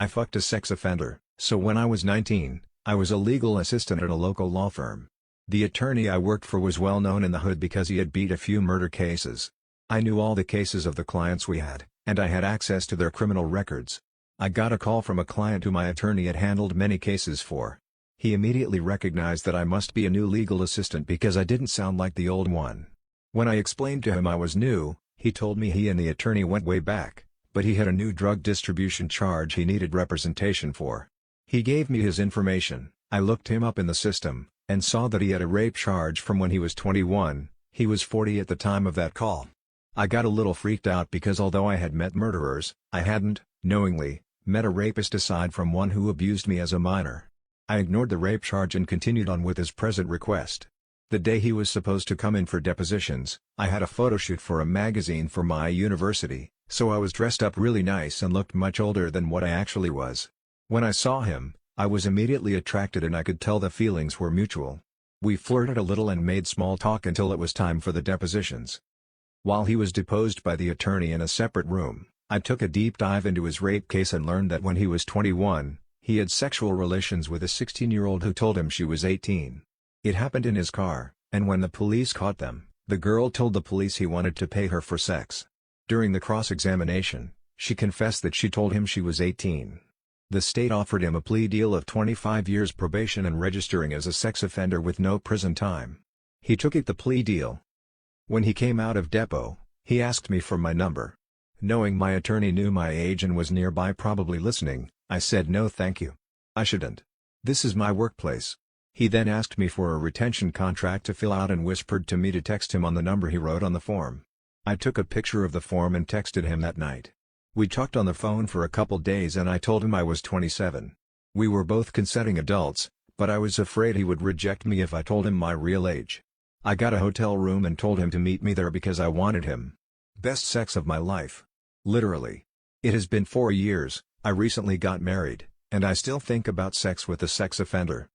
I fucked a sex offender, so when I was 19, I was a legal assistant at a local law firm. The attorney I worked for was well known in the hood because he had beat a few murder cases. I knew all the cases of the clients we had, and I had access to their criminal records. I got a call from a client who my attorney had handled many cases for. He immediately recognized that I must be a new legal assistant because I didn't sound like the old one. When I explained to him I was new, he told me he and the attorney went way back, but he had a new drug distribution charge he needed representation for. He gave me his information. I looked him up in the system, and saw that he had a rape charge from when he was 21, he was 40 at the time of that call. I got a little freaked out because although I had met murderers, I hadn't, knowingly, met a rapist aside from one who abused me as a minor. I ignored the rape charge and continued on with his present request. The day he was supposed to come in for depositions, I had a photo shoot for a magazine for my university, so I was dressed up really nice and looked much older than what I actually was. When I saw him, I was immediately attracted and I could tell the feelings were mutual. We flirted a little and made small talk until it was time for the depositions. While he was deposed by the attorney in a separate room, I took a deep dive into his rape case and learned that when he was 21, he had sexual relations with a 16-year-old who told him she was 18. It happened in his car, and when the police caught them, the girl told the police he wanted to pay her for sex. During the cross-examination, she confessed that she told him she was 18. The state offered him a plea deal of 25 years probation and registering as a sex offender with no prison time. He took the plea deal. When he came out of depot, he asked me for my number. Knowing my attorney knew my age and was nearby probably listening, I said no thank you. I shouldn't. This is my workplace. He then asked me for a retention contract to fill out and whispered to me to text him on the number he wrote on the form. I took a picture of the form and texted him that night. We talked on the phone for a couple days and I told him I was 27. We were both consenting adults, but I was afraid he would reject me if I told him my real age. I got a hotel room and told him to meet me there because I wanted him. Best sex of my life. Literally. It has been 4 years, I recently got married, and I still think about sex with a sex offender.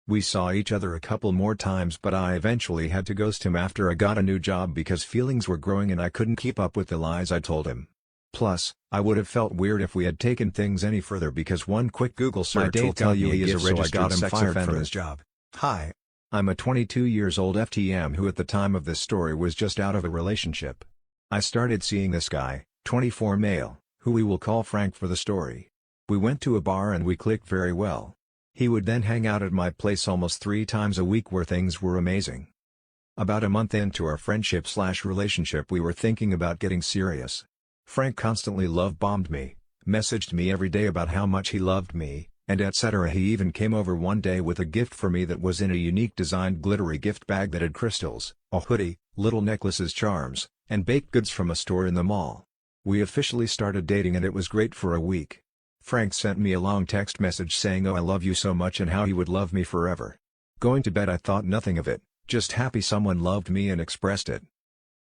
We saw each other a couple more times but I eventually had to ghost him after I got a new job because feelings were growing and I couldn't keep up with the lies I told him. Plus, I would have felt weird if we had taken things any further because one quick Google search will tell you he is a registered sex offender from his job. Hi. I'm a 22 years old FTM who at the time of this story was just out of a relationship. I started seeing this guy, 24 male, who we will call Frank for the story. We went to a bar and we clicked very well. He would then hang out at my place almost 3 times a week where things were amazing. About a month into our friendship/relationship we were thinking about getting serious. Frank constantly love-bombed me, messaged me every day about how much he loved me, and etc. He even came over one day with a gift for me that was in a unique designed glittery gift bag that had crystals, a hoodie, little necklaces, charms, and baked goods from a store in the mall. We officially started dating and it was great for a week. Frank sent me a long text message saying "Oh I love you so much" and how he would love me forever. Going to bed I thought nothing of it, just happy someone loved me and expressed it.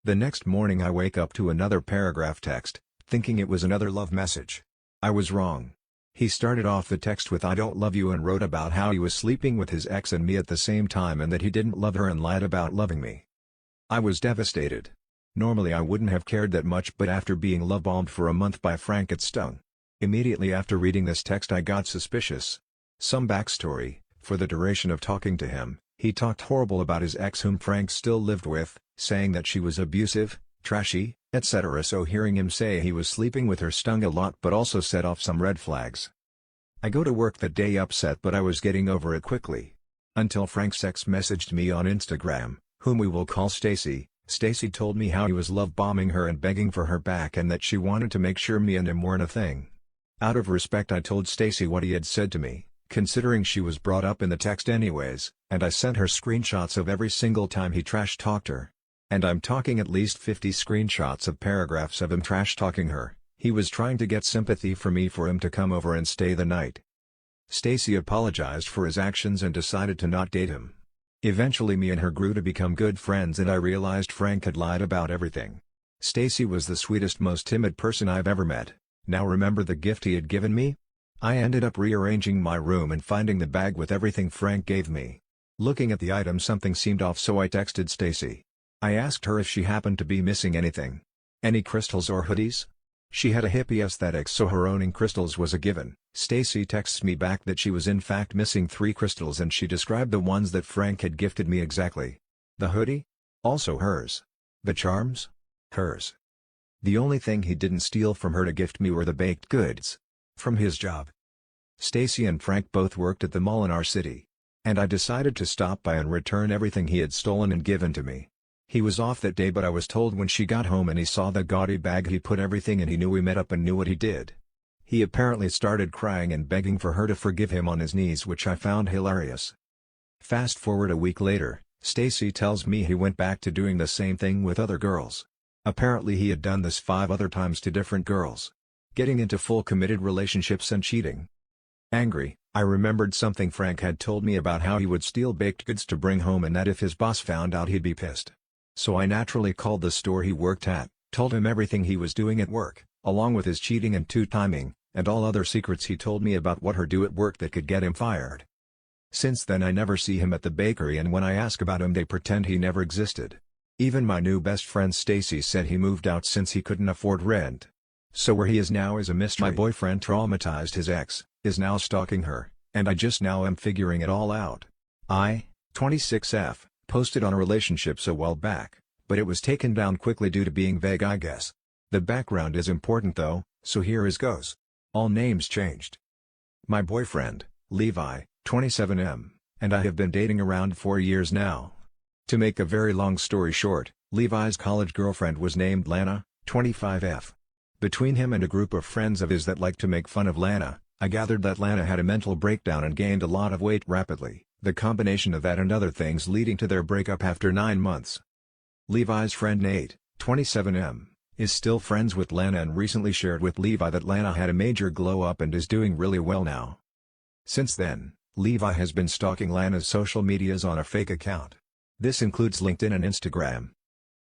The next morning I wake up to another paragraph text, thinking it was another love message. I was wrong. He started off the text with "I don't love you" and wrote about how he was sleeping with his ex and me at the same time and that he didn't love her and lied about loving me. I was devastated. Normally I wouldn't have cared that much but after being love-bombed for a month by Frank it stung. Immediately after reading this text I got suspicious. Some backstory: for the duration of talking to him, he talked horrible about his ex whom Frank still lived with, saying that she was abusive, trashy, etc. So hearing him say he was sleeping with her stung a lot but also set off some red flags. I go to work that day upset but I was getting over it quickly. Until Frank's ex messaged me on Instagram, whom we will call Stacy. Stacy told me how he was love-bombing her and begging for her back and that she wanted to make sure me and him weren't a thing. Out of respect I told Stacy what he had said to me, considering she was brought up in the text anyways, and I sent her screenshots of every single time he trash-talked her. And I'm talking at least 50 screenshots of paragraphs of him trash-talking her. He was trying to get sympathy for me for him to come over and stay the night. Stacy apologized for his actions and decided to not date him. Eventually me and her grew to become good friends and I realized Frank had lied about everything. Stacy was the sweetest, most timid person I've ever met. Now remember the gift he had given me? I ended up rearranging my room and finding the bag with everything Frank gave me. Looking at the item something seemed off so I texted Stacy. I asked her if she happened to be missing anything. Any crystals or hoodies? She had a hippie aesthetic so her owning crystals was a given, Stacy texts me back that she was in fact missing 3 crystals and she described the ones that Frank had gifted me exactly. The hoodie? Also hers. The charms? Hers. The only thing he didn't steal from her to gift me were the baked goods. From his job. Stacy and Frank both worked at the mall in our city. And I decided to stop by and return everything he had stolen and given to me. He was off that day but I was told when she got home and he saw the gaudy bag he put everything in, he knew we met up and knew what he did. He apparently started crying and begging for her to forgive him on his knees, which I found hilarious. Fast forward a week later, Stacy tells me he went back to doing the same thing with other girls. Apparently he had done this 5 other times to different girls. Getting into full committed relationships and cheating. Angry, I remembered something Frank had told me about how he would steal baked goods to bring home and that if his boss found out he'd be pissed. So I naturally called the store he worked at, told him everything he was doing at work, along with his cheating and two-timing, and all other secrets he told me about what her do at work that could get him fired. Since then I never see him at the bakery, and when I ask about him they pretend he never existed. Even my new best friend Stacy said he moved out since he couldn't afford rent. So where he is now is a mystery. My boyfriend traumatized his ex, is now stalking her, and I just now am figuring it all out. I, 26F, posted on a relationship a while back, but it was taken down quickly due to being vague, I guess. The background is important though, so here is goes. All names changed. My boyfriend, Levi, 27M, and I have been dating around 4 years now. To make a very long story short, Levi's college girlfriend was named Lana, 25F. Between him and a group of friends of his that liked to make fun of Lana, I gathered that Lana had a mental breakdown and gained a lot of weight rapidly, the combination of that and other things leading to their breakup after 9 months. Levi's friend Nate, 27M, is still friends with Lana and recently shared with Levi that Lana had a major glow-up and is doing really well now. Since then, Levi has been stalking Lana's social medias on a fake account. This includes LinkedIn and Instagram.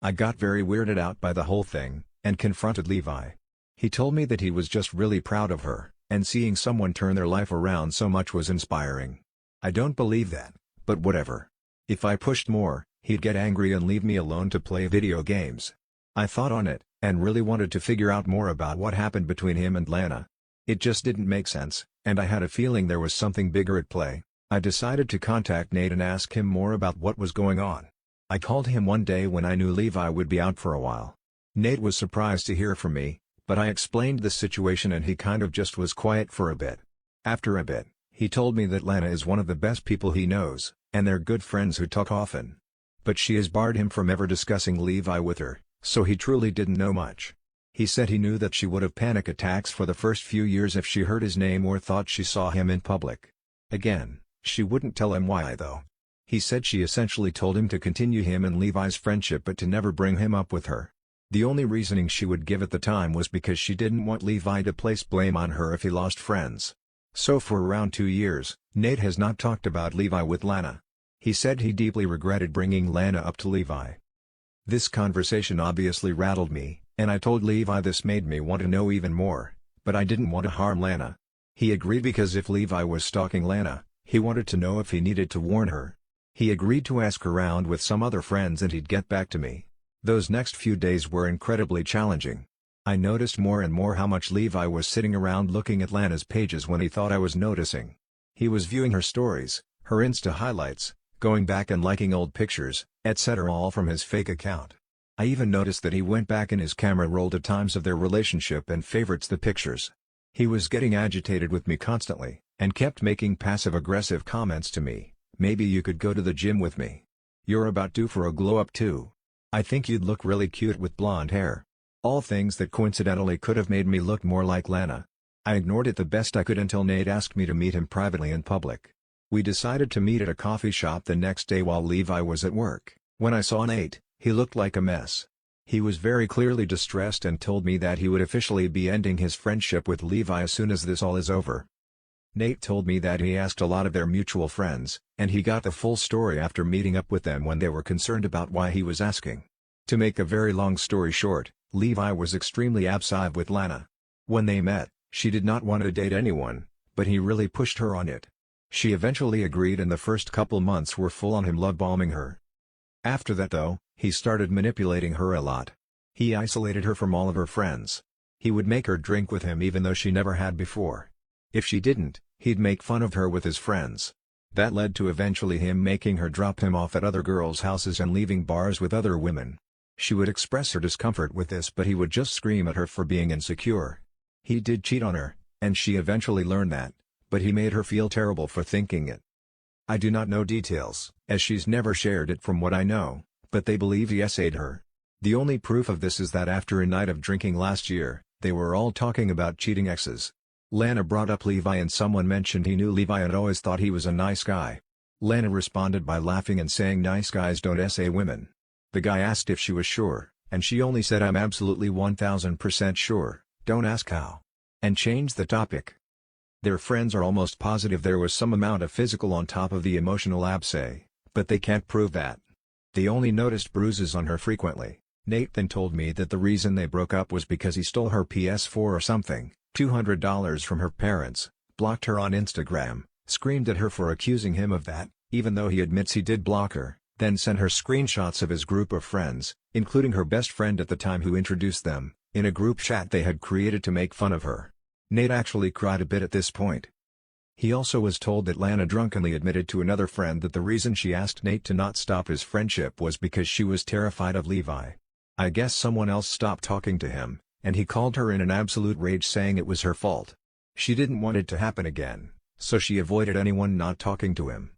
I got very weirded out by the whole thing, and confronted Levi. He told me that he was just really proud of her, and seeing someone turn their life around so much was inspiring. I don't believe that, but whatever. If I pushed more, he'd get angry and leave me alone to play video games. I thought on it, and really wanted to figure out more about what happened between him and Lana. It just didn't make sense, and I had a feeling there was something bigger at play. I decided to contact Nate and ask him more about what was going on. I called him one day when I knew Levi would be out for a while. Nate was surprised to hear from me, but I explained the situation and he kind of just was quiet for a bit. After a bit, he told me that Lana is one of the best people he knows, and they're good friends who talk often. But she has barred him from ever discussing Levi with her, so he truly didn't know much. He said he knew that she would have panic attacks for the first few years if she heard his name or thought she saw him in public. Again, she wouldn't tell him why though. He said she essentially told him to continue him and Levi's friendship but to never bring him up with her. The only reasoning she would give at the time was because she didn't want Levi to place blame on her if he lost friends. So for around 2 years, Nate has not talked about Levi with Lana. He said he deeply regretted bringing Lana up to Levi. This conversation obviously rattled me, and I told Levi this made me want to know even more, but I didn't want to harm Lana. He agreed because if Levi was stalking Lana, he wanted to know if he needed to warn her. He agreed to ask around with some other friends and he'd get back to me. Those next few days were incredibly challenging. I noticed more and more how much Levi was sitting around looking at Lana's pages when he thought I was noticing. He was viewing her stories, her Insta highlights, going back and liking old pictures, etc. all from his fake account. I even noticed that he went back in his camera roll to times of their relationship and favorites the pictures. He was getting agitated with me constantly, and kept making passive-aggressive comments to me. Maybe you could go to the gym with me. You're about due for a glow-up too. I think you'd look really cute with blonde hair. All things that coincidentally could have made me look more like Lana. I ignored it the best I could until Nate asked me to meet him privately in public. We decided to meet at a coffee shop the next day while Levi was at work. When I saw Nate, he looked like a mess. He was very clearly distressed and told me that he would officially be ending his friendship with Levi as soon as this all is over. Nate told me that he asked a lot of their mutual friends, and he got the full story after meeting up with them when they were concerned about why he was asking. To make a very long story short, Levi was extremely abusive with Lana. When they met, she did not want to date anyone, but he really pushed her on it. She eventually agreed and the first couple months were full on him love bombing her. After that though, he started manipulating her a lot. He isolated her from all of her friends. He would make her drink with him even though she never had before. If she didn't, he'd make fun of her with his friends. That led to eventually him making her drop him off at other girls' houses and leaving bars with other women. She would express her discomfort with this, but he would just scream at her for being insecure. He did cheat on her, and she eventually learned that, but he made her feel terrible for thinking it. I do not know details, as she's never shared it from what I know, but they believe he essayed her. The only proof of this is that after a night of drinking last year, they were all talking about cheating exes. Lana brought up Levi and someone mentioned he knew Levi and always thought he was a nice guy. Lana responded by laughing and saying nice guys don't essay women. The guy asked if she was sure, and she only said I'm absolutely 1000% sure, don't ask how. And changed the topic. Their friends are almost positive there was some amount of physical on top of the emotional absay, but they can't prove that. They only noticed bruises on her frequently. Nate then told me that the reason they broke up was because he stole her PS4 or something, $200 from her parents, blocked her on Instagram, screamed at her for accusing him of that, even though he admits he did block her, then sent her screenshots of his group of friends, including her best friend at the time who introduced them, in a group chat they had created to make fun of her. Nate actually cried a bit at this point. He also was told that Lana drunkenly admitted to another friend that the reason she asked Nate to not stop his friendship was because she was terrified of Levi. I guess someone else stopped talking to him, and he called her in an absolute rage saying it was her fault. She didn't want it to happen again, so she avoided anyone not talking to him.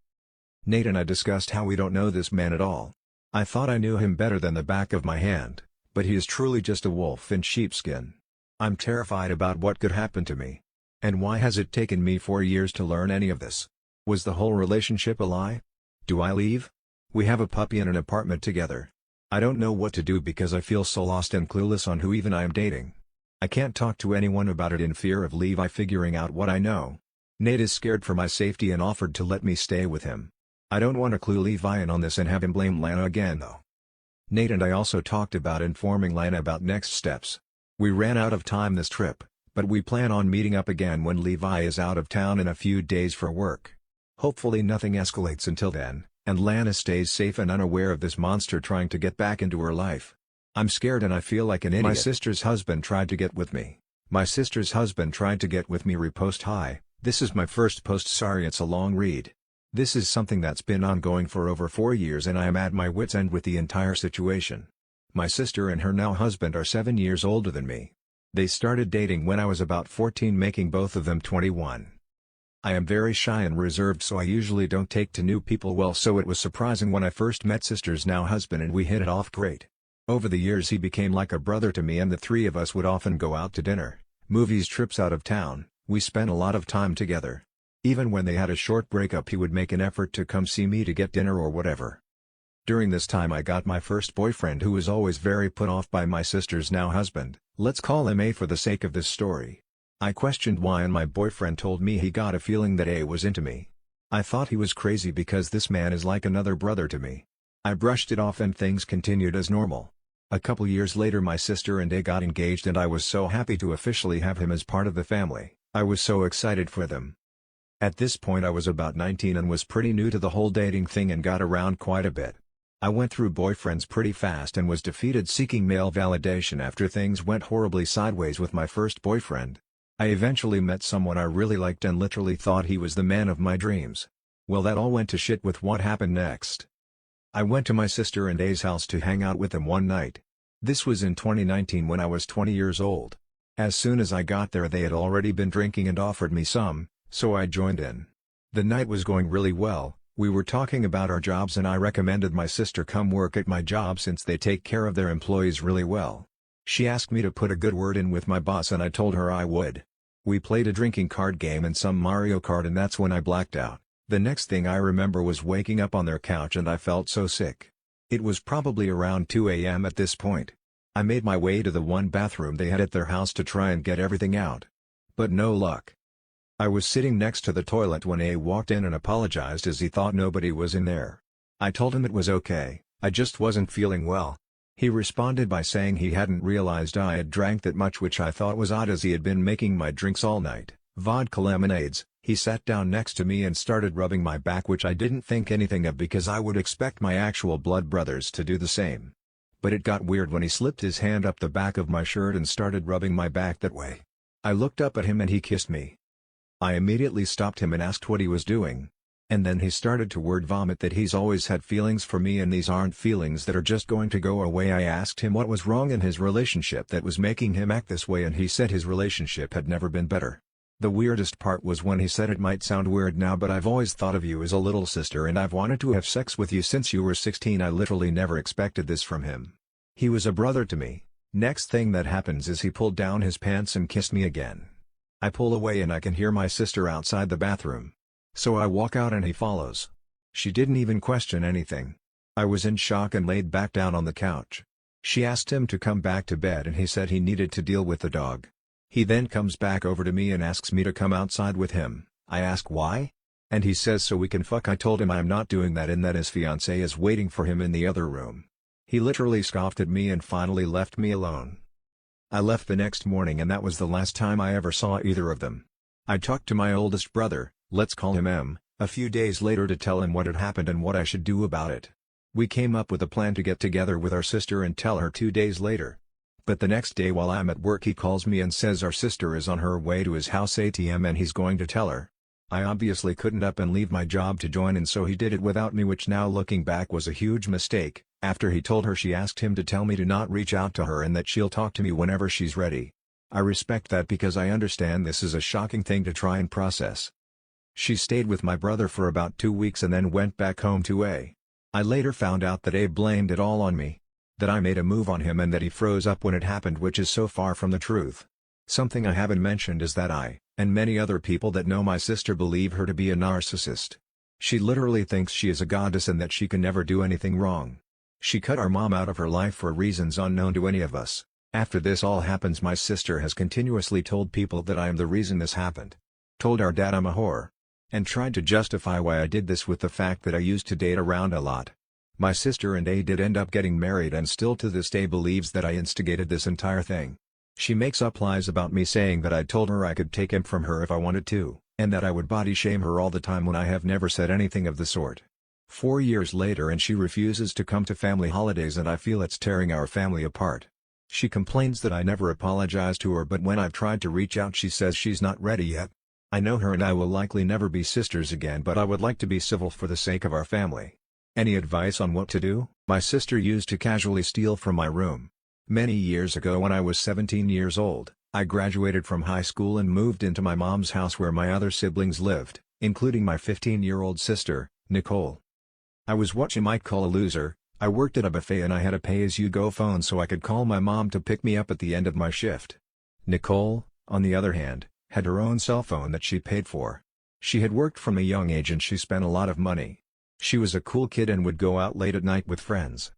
Nate and I discussed how we don't know this man at all. I thought I knew him better than the back of my hand, but he is truly just a wolf in sheepskin. I'm terrified about what could happen to me. And why has it taken me 4 years to learn any of this? Was the whole relationship a lie? Do I leave? We have a puppy and an apartment together. I don't know what to do because I feel so lost and clueless on who even I am dating. I can't talk to anyone about it in fear of Levi figuring out what I know. Nate is scared for my safety and offered to let me stay with him. I don't want to clue Levi in on this and have him blame Lana again though. Nate and I also talked about informing Lana about next steps. We ran out of time this trip, but we plan on meeting up again when Levi is out of town in a few days for work. Hopefully nothing escalates until then, and Lana stays safe and unaware of this monster trying to get back into her life. I'm scared and I feel like an idiot. My sister's husband tried to get with me. Repost hi, this is my first post, sorry it's a long read. This is something that's been ongoing for over 4 years and I am at my wit's end with the entire situation. My sister and her now husband are 7 years older than me. They started dating when I was about 14, making both of them 21. I am very shy and reserved, so I usually don't take to new people well, so it was surprising when I first met sister's now husband and we hit it off great. Over the years he became like a brother to me and the three of us would often go out to dinner, movies, trips out of town. We spent a lot of time together. Even when they had a short breakup he would make an effort to come see me to get dinner or whatever. During this time I got my first boyfriend who was always very put off by my sister's now husband. Let's call him A for the sake of this story. I questioned why and my boyfriend told me he got a feeling that A was into me. I thought he was crazy because this man is like another brother to me. I brushed it off and things continued as normal. A couple years later my sister and A got engaged and I was so happy to officially have him as part of the family. I was so excited for them. At this point I was about 19 and was pretty new to the whole dating thing and got around quite a bit. I went through boyfriends pretty fast and was defeated seeking male validation after things went horribly sideways with my first boyfriend. I eventually met someone I really liked and literally thought he was the man of my dreams. Well, that all went to shit with what happened next. I went to my sister and A's house to hang out with them one night. This was in 2019 when I was 20 years old. As soon as I got there they had already been drinking and offered me some, so I joined in. The night was going really well. We were talking about our jobs and I recommended my sister come work at my job since they take care of their employees really well. She asked me to put a good word in with my boss and I told her I would. We played a drinking card game and some Mario Kart and that's when I blacked out. The next thing I remember was waking up on their couch and I felt so sick. It was probably around 2 a.m. at this point. I made my way to the one bathroom they had at their house to try and get everything out. But no luck. I was sitting next to the toilet when A walked in and apologized as he thought nobody was in there. I told him it was okay, I just wasn't feeling well. He responded by saying he hadn't realized I had drank that much, which I thought was odd as he had been making my drinks all night, vodka lemonades. He sat down next to me and started rubbing my back, which I didn't think anything of because I would expect my actual blood brothers to do the same. But it got weird when he slipped his hand up the back of my shirt and started rubbing my back that way. I looked up at him and he kissed me. I immediately stopped him and asked what he was doing. And then he started to word vomit that he's always had feelings for me and these aren't feelings that are just going to go away. I asked him what was wrong in his relationship that was making him act this way and he said his relationship had never been better. The weirdest part was when he said, "It might sound weird now, but I've always thought of you as a little sister and I've wanted to have sex with you since you were 16. I literally never expected this from him. He was a brother to me. Next thing that happens is he pulled down his pants and kissed me again. I pull away and I can hear my sister outside the bathroom. So I walk out and he follows. She didn't even question anything. I was in shock and laid back down on the couch. She asked him to come back to bed and he said he needed to deal with the dog. He then comes back over to me and asks me to come outside with him. I ask why? And he says so we can fuck. I told him I'm not doing that and that his fiancée is waiting for him in the other room. He literally scoffed at me and finally left me alone. I left the next morning and that was the last time I ever saw either of them. I talked to my oldest brother, let's call him M, a few days later to tell him what had happened and what I should do about it. We came up with a plan to get together with our sister and tell her 2 days later. But the next day while I'm at work he calls me and says our sister is on her way to his house ATM and he's going to tell her. I obviously couldn't up and leave my job to join and so he did it without me, which now looking back was a huge mistake. After he told her, she asked him to tell me to not reach out to her and that she'll talk to me whenever she's ready. I respect that because I understand this is a shocking thing to try and process. She stayed with my brother for about 2 weeks and then went back home to A. I later found out that A blamed it all on me. That I made a move on him and that he froze up when it happened, which is so far from the truth. Something I haven't mentioned is that I, and many other people that know my sister, believe her to be a narcissist. She literally thinks she is a goddess and that she can never do anything wrong. She cut our mom out of her life for reasons unknown to any of us. After this all happens, my sister has continuously told people that I am the reason this happened. Told our dad I'm a whore. And tried to justify why I did this with the fact that I used to date around a lot. My sister and A did end up getting married and still to this day believes that I instigated this entire thing. She makes up lies about me saying that I told her I could take him from her if I wanted to, and that I would body shame her all the time when I have never said anything of the sort. 4 years later and she refuses to come to family holidays and I feel it's tearing our family apart. She complains that I never apologized to her, but when I've tried to reach out she says she's not ready yet. I know her and I will likely never be sisters again, but I would like to be civil for the sake of our family. Any advice on what to do? My sister used to casually steal from my room. Many years ago when I was 17 years old, I graduated from high school and moved into my mom's house where my other siblings lived, including my 15-year-old sister, Nicole. I was what you might call a loser. I worked at a buffet and I had a pay-as-you-go phone so I could call my mom to pick me up at the end of my shift. Nicole, on the other hand, had her own cell phone that she paid for. She had worked from a young age and she spent a lot of money. She was a cool kid and would go out late at night with friends.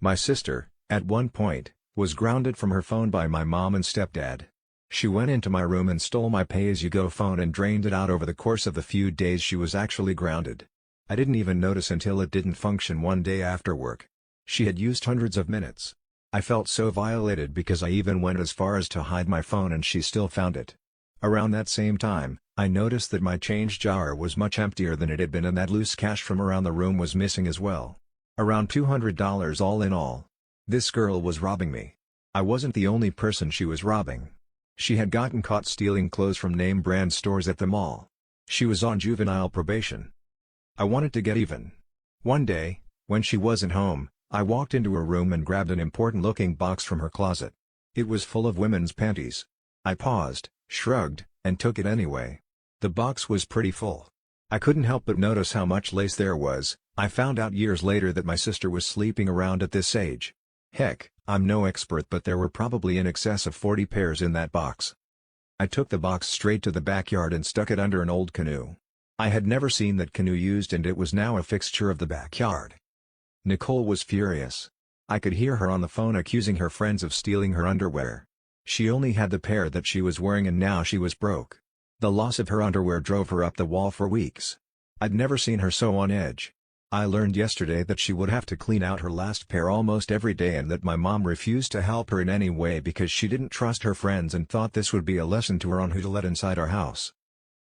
My sister, at one point, was grounded from her phone by my mom and stepdad. She went into my room and stole my pay-as-you-go phone and drained it out over the course of the few days she was actually grounded. I didn't even notice until it didn't function one day after work. She had used hundreds of minutes. I felt so violated because I even went as far as to hide my phone and she still found it. Around that same time, I noticed that my change jar was much emptier than it had been and that loose cash from around the room was missing as well. Around $200 all in all. This girl was robbing me. I wasn't the only person she was robbing. She had gotten caught stealing clothes from name brand stores at the mall. She was on juvenile probation. I wanted to get even. One day, when she wasn't home, I walked into her room and grabbed an important-looking box from her closet. It was full of women's panties. I paused, shrugged, and took it anyway. The box was pretty full. I couldn't help but notice how much lace there was. I found out years later that my sister was sleeping around at this age. Heck, I'm no expert, but there were probably in excess of 40 pairs in that box. I took the box straight to the backyard and stuck it under an old canoe. I had never seen that canoe used and it was now a fixture of the backyard. Nicole was furious. I could hear her on the phone accusing her friends of stealing her underwear. She only had the pair that she was wearing and now she was broke. The loss of her underwear drove her up the wall for weeks. I'd never seen her so on edge. I learned yesterday that she would have to clean out her last pair almost every day and that my mom refused to help her in any way because she didn't trust her friends and thought this would be a lesson to her on who to let inside our house.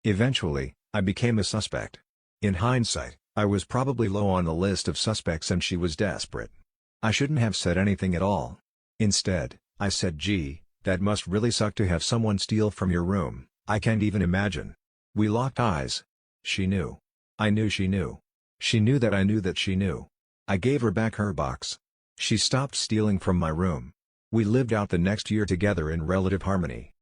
Eventually, I became a suspect. In hindsight, I was probably low on the list of suspects and she was desperate. I shouldn't have said anything at all. Instead, I said, "Gee, that must really suck to have someone steal from your room. I can't even imagine." We locked eyes. She knew. I knew she knew. She knew that I knew that she knew. I gave her back her box. She stopped stealing from my room. We lived out the next year together in relative harmony.